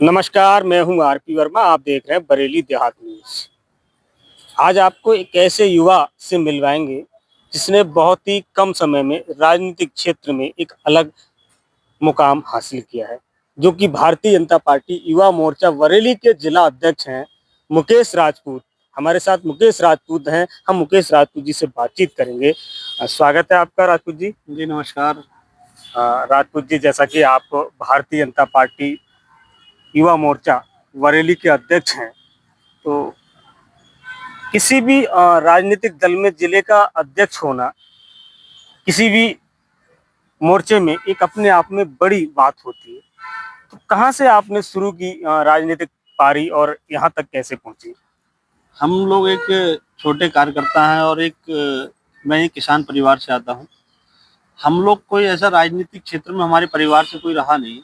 नमस्कार, मैं हूं आरपी वर्मा। आप देख रहे हैं बरेली देहात न्यूज़। आज आपको एक ऐसे युवा से मिलवाएंगे जिसने बहुत ही कम समय में राजनीतिक क्षेत्र में एक अलग मुकाम हासिल किया है, जो कि भारतीय जनता पार्टी युवा मोर्चा बरेली के जिला अध्यक्ष हैं मुकेश राजपूत। हमारे साथ मुकेश राजपूत हैं। हम मुकेश राजपूत जी से बातचीत करेंगे। स्वागत है आपका राजपूत जी। जी नमस्कार। राजपूत जी, जैसा कि आप भारतीय जनता पार्टी युवा मोर्चा बरेली के अध्यक्ष हैं, तो किसी भी राजनीतिक दल में जिले का अध्यक्ष होना किसी भी मोर्चे में एक अपने आप में बड़ी बात होती है। तो कहाँ से आपने शुरू की राजनीतिक पारी और यहाँ तक कैसे पहुंची? हम लोग एक छोटे कार्यकर्ता हैं और मैं एक किसान परिवार से आता हूँ। हम लोग कोई ऐसा राजनीतिक क्षेत्र में हमारे परिवार से कोई रहा नहीं।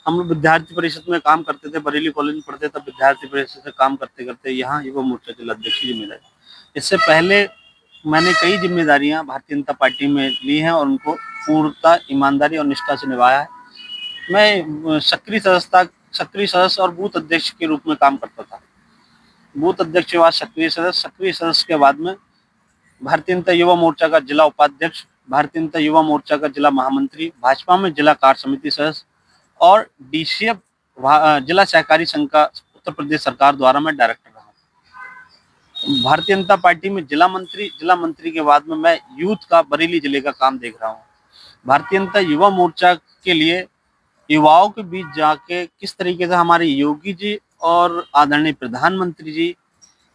हम लोग विद्यार्थी परिषद में काम करते थे, बरेली कॉलेज में पढ़ते, तब विद्यार्थी परिषद से काम करते करते यहाँ युवा मोर्चा जिला अध्यक्ष की जिम्मेदारी। इससे पहले मैंने कई जिम्मेदारियां भारतीय जनता पार्टी में ली हैं और उनको पूर्णतः ईमानदारी और निष्ठा से निभाया है। मैं सक्रिय सदस्य और बूथ अध्यक्ष के रूप में काम करता था। बूथ अध्यक्ष के बाद सक्रिय सदस्य के बाद में भारतीय जनता युवा मोर्चा का जिला उपाध्यक्ष, भारतीय जनता युवा मोर्चा का जिला महामंत्री, भाजपा में जिला कार्य समिति सदस्य और डीसीएफ जिला सहकारी संघ का उत्तर प्रदेश सरकार द्वारा मैं डायरेक्टर रहा हूँ। भारतीय जनता पार्टी में जिला मंत्री के बाद में मैं यूथ का बरेली जिले का काम देख रहा हूँ। भारतीय जनता युवा मोर्चा के लिए युवाओं के बीच जाके किस तरीके से हमारे योगी जी और आदरणीय प्रधानमंत्री जी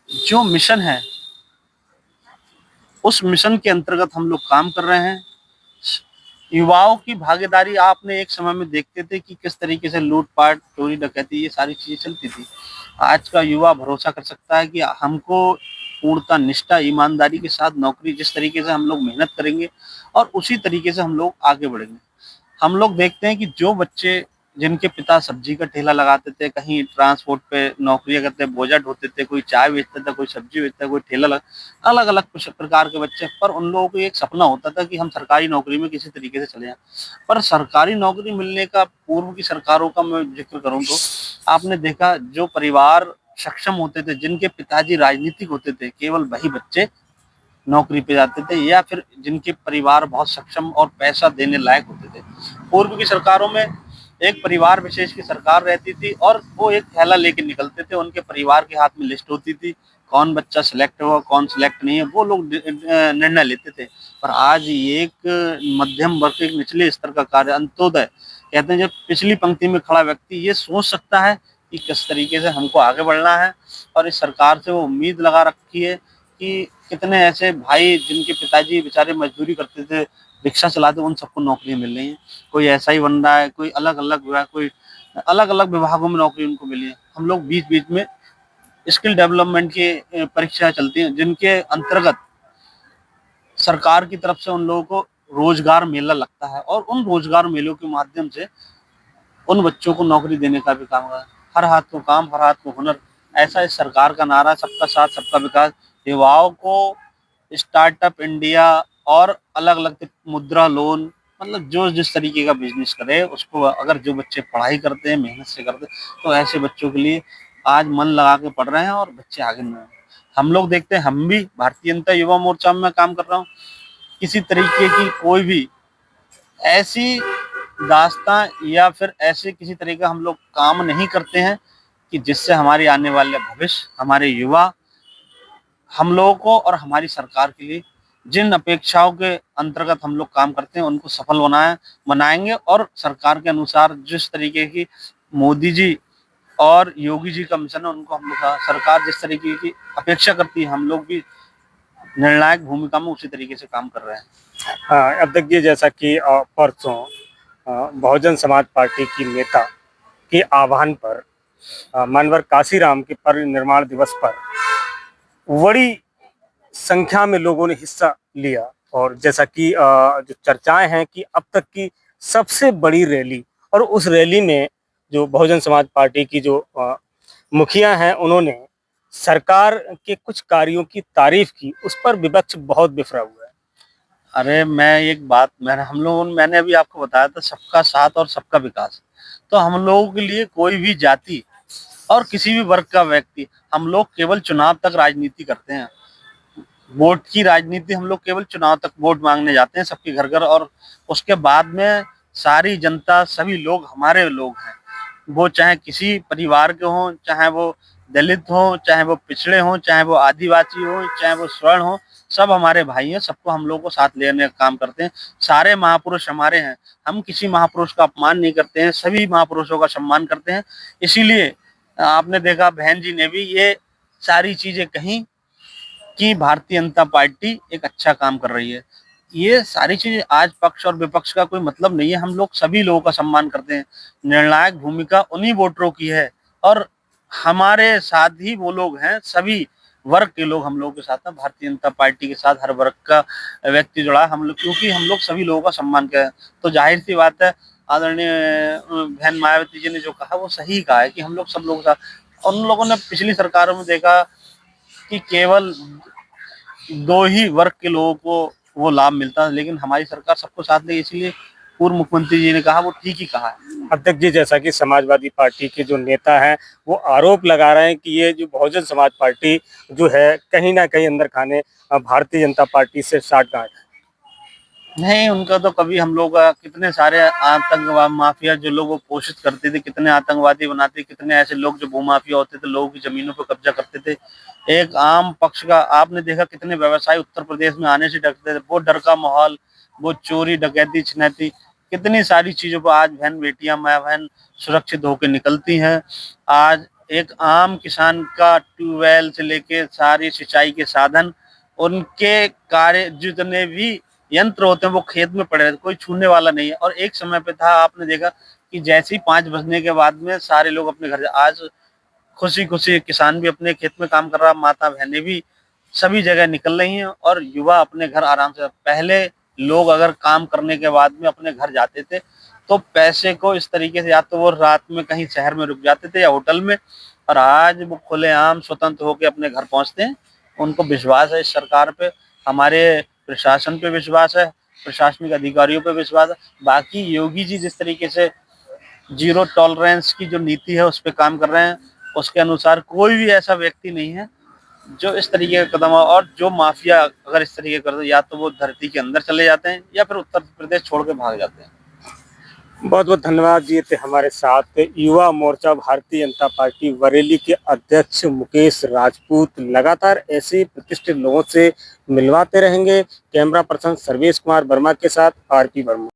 जो मिशन है, उस मिशन के अंतर्गत हम लोग काम कर रहे हैं। युवाओं की भागीदारी आपने एक समय में देखते थे कि किस तरीके से लूटपाट, चोरी डकैती, ये सारी चीजें चलती थी। आज का युवा भरोसा कर सकता है कि हमको पूर्णतः निष्ठा, ईमानदारी के साथ नौकरी, जिस तरीके से हम लोग मेहनत करेंगे और उसी तरीके से हम लोग आगे बढ़ेंगे। हम लोग देखते हैं कि जो बच्चे जिनके पिता सब्जी का ठेला लगाते थे, कहीं ट्रांसपोर्ट पे नौकरियां करते, बोझा ढोते थे, कोई चाय बेचता था, कोई सब्जी बेचता, कोई ठेला लगा, अलग अलग प्रकार के बच्चे, पर उन लोगों को एक सपना होता था कि हम सरकारी नौकरी में किसी तरीके से चले जाएं। पर सरकारी नौकरी मिलने का पूर्व की सरकारों का मैं जिक्र करूं तो आपने देखा जो परिवार सक्षम होते थे, जिनके पिताजी राजनीतिक होते थे, केवल वही बच्चे नौकरी पे जाते थे, या फिर जिनके परिवार बहुत सक्षम और पैसा देने लायक होते थे। पूर्व की सरकारों में एक परिवार विशेष की सरकार रहती थी और वो एक थैला लेके निकलते थे, उनके परिवार के हाथ में लिस्ट होती थी, कौन बच्चा सिलेक्ट हुआ, कौन सिलेक्ट नहीं है, वो लोग निर्णय लेते थे। पर आज एक मध्यम वर्ग के निचले स्तर का कार्य, अंत्योदय कहते हैं, जब पिछली पंक्ति में खड़ा व्यक्ति ये सोच सकता है कि किस तरीके से हमको आगे बढ़ना है, और इस सरकार से वो उम्मीद लगा रखी है कि कितने ऐसे भाई जिनके पिताजी बेचारे मजदूरी करते थे, रिक्शा चलाते, उन सबको नौकरियां मिल रही हैं। कोई ऐसा ही बन रहा है, कोई अलग अलग विभागों में नौकरी उनको मिली है। हम लोग बीच बीच में स्किल डेवलपमेंट की परीक्षाएं चलती हैं, जिनके अंतर्गत सरकार की तरफ से उन लोगों को रोजगार मेला लगता है, और उन रोजगार मेलों के माध्यम से उन बच्चों को नौकरी देने का भी काम है। हर हाथ को काम, हर हाथ को हुनर, ऐसा इस सरकार का नारा, सबका साथ सबका विकास। युवाओं को स्टार्टअप इंडिया और अलग अलग मुद्रा लोन, मतलब जो जिस तरीके का बिजनेस करे उसको, अगर जो बच्चे पढ़ाई करते हैं, मेहनत से करते हैं, तो ऐसे बच्चों के लिए आज मन लगा के पढ़ रहे हैं और बच्चे आगे नहीं हैं। हम लोग देखते हैं, हम भी भारतीय जनता युवा मोर्चा में काम कर रहा हूँ, किसी तरीके की कोई भी ऐसी दास्तां या फिर ऐसे किसी तरह का हम लोग काम नहीं करते हैं कि जिससे हमारे आने वाले भविष्य, हमारे युवा, हम लोगों को और हमारी सरकार के लिए जिन अपेक्षाओं के अंतर्गत हम लोग काम करते हैं उनको सफल बनाएंगे, और सरकार के अनुसार जिस तरीके की मोदी जी और योगी जी का मिशन है, उनको हम लोग, सरकार जिस तरीके की अपेक्षा करती है, हम लोग भी निर्णायक भूमिका में उसी तरीके से काम कर रहे हैं। अध्यक्ष जी, जैसा कि परसों बहुजन समाज पार्टी की नेता के आह्वान पर मानवर काशीराम के परिनिर्माण दिवस पर बड़ी संख्या में लोगों ने हिस्सा लिया, और जैसा कि जो चर्चाएं हैं कि अब तक की सबसे बड़ी रैली, और उस रैली में जो बहुजन समाज पार्टी की जो मुखिया हैं, उन्होंने सरकार के कुछ कार्यों की तारीफ की, उस पर विपक्ष बहुत बिफरा हुआ है। अरे मैं एक बात, मैंने अभी आपको बताया था, सबका साथ और सबका विकास। तो हम लोगों के लिए कोई भी जाति और किसी भी वर्ग का व्यक्ति, हम लोग केवल चुनाव तक राजनीति करते हैं। वोट की राजनीति हम लोग केवल चुनाव तक वोट मांगने जाते हैं सबके घर घर, और उसके बाद में सारी जनता, सभी लोग हमारे लोग हैं। वो चाहे किसी परिवार के हों, चाहे वो दलित हों, चाहे वो पिछड़े हों, चाहे वो आदिवासी हों, चाहे वो स्वर्ण हों, सब हमारे भाई हैं। सबको हम लोग को साथ लेने का काम करते हैं। सारे महापुरुष हमारे हैं। हम किसी महापुरुष का अपमान नहीं करते हैं, सभी महापुरुषों का सम्मान करते हैं। इसीलिए आपने देखा बहन जी ने भी ये सारी चीजें कही कि भारतीय जनता पार्टी एक अच्छा काम कर रही है। ये सारी चीजें, आज पक्ष और विपक्ष का कोई मतलब नहीं है। हम लोग सभी लोगों का सम्मान करते हैं। निर्णायक भूमिका उन्हीं वोटरों की है, और हमारे साथ ही वो लोग हैं, सभी वर्ग के लोग हम लोगों के साथ हैं। भारतीय जनता पार्टी के साथ हर वर्ग का व्यक्ति जुड़ा है हम लोग, क्योंकि हम लोग सभी लोगों का सम्मान करें। तो जाहिर सी बात है, आदरणीय बहन मायावती जी ने जो कहा वो सही कहा है कि हम लोग सब लोग साथ। उन लोगों ने पिछली सरकारों में देखा कि केवल 2 ही वर्ग के लोगों को वो लाभ मिलता है, लेकिन हमारी सरकार सबको साथ ले, इसलिए पूर्व मुख्यमंत्री जी ने कहा वो ठीक ही कहा है। अध्यक्ष जी, जैसा कि समाजवादी पार्टी के जो नेता हैं वो आरोप लगा रहे हैं कि ये जो बहुजन समाज पार्टी जो है कहीं ना कहीं अंदर खाने भारतीय जनता पार्टी से साठगांठ है। नहीं, उनका तो कभी हम लोग कितने सारे आतंकवाद माफिया जो लोग वो पोषित करते थे, कितने आतंकवादी बनाते, कितने ऐसे लोग जो भूमाफिया होते थे, लोगों की जमीनों पर कब्जा करते थे। एक आम पक्ष का आपने देखा कितने व्यवसायी उत्तर प्रदेश में आने से डरते थे। वो डर का माहौल, वो चोरी डकैती छिनैती, कितनी सारी चीजों पर आज बहन बेटियां माँ बहन सुरक्षित होकर निकलती हैं। आज एक आम किसान का ट्यूबवेल से लेके सारी सिंचाई के साधन, उनके कार्य जितने भी यंत्र होते हैं वो खेत में पड़े रहते, कोई छूने वाला नहीं है। और एक समय पे था, आपने देखा कि जैसे ही 5 बजने के बाद में सारे लोग अपने घर, आज खुशी खुशी किसान भी अपने खेत में काम कर रहा, माता बहनें भी सभी जगह निकल रही हैं, और युवा अपने घर आराम से। पहले लोग अगर काम करने के बाद में अपने घर जाते थे तो पैसे को इस तरीके से, या तो वो रात में कहीं शहर में रुक जाते थे या होटल में, और आज वो खुलेआम स्वतंत्र होकर अपने घर पहुंचते हैं। उनको विश्वास है इस सरकार पे, हमारे प्रशासन पे विश्वास है, प्रशासनिक अधिकारियों पे विश्वास है। बाकी योगी जी जिस तरीके से जीरो टॉलरेंस की जो नीति है उस पर काम कर रहे हैं, उसके अनुसार कोई भी ऐसा व्यक्ति नहीं है जो इस तरीके का कदम, और जो माफिया अगर इस तरीके करते हैं, या तो वो धरती के अंदर चले जाते हैं या फिर उत्तर प्रदेश छोड़ के भाग जाते हैं। बहुत बहुत धन्यवाद जी। थे हमारे साथ युवा मोर्चा भारतीय जनता पार्टी बरेली के अध्यक्ष मुकेश राजपूत। लगातार ऐसे प्रतिष्ठित लोगों से मिलवाते रहेंगे। कैमरा पर्सन सर्वेश कुमार वर्मा के साथ आरपी वर्मा।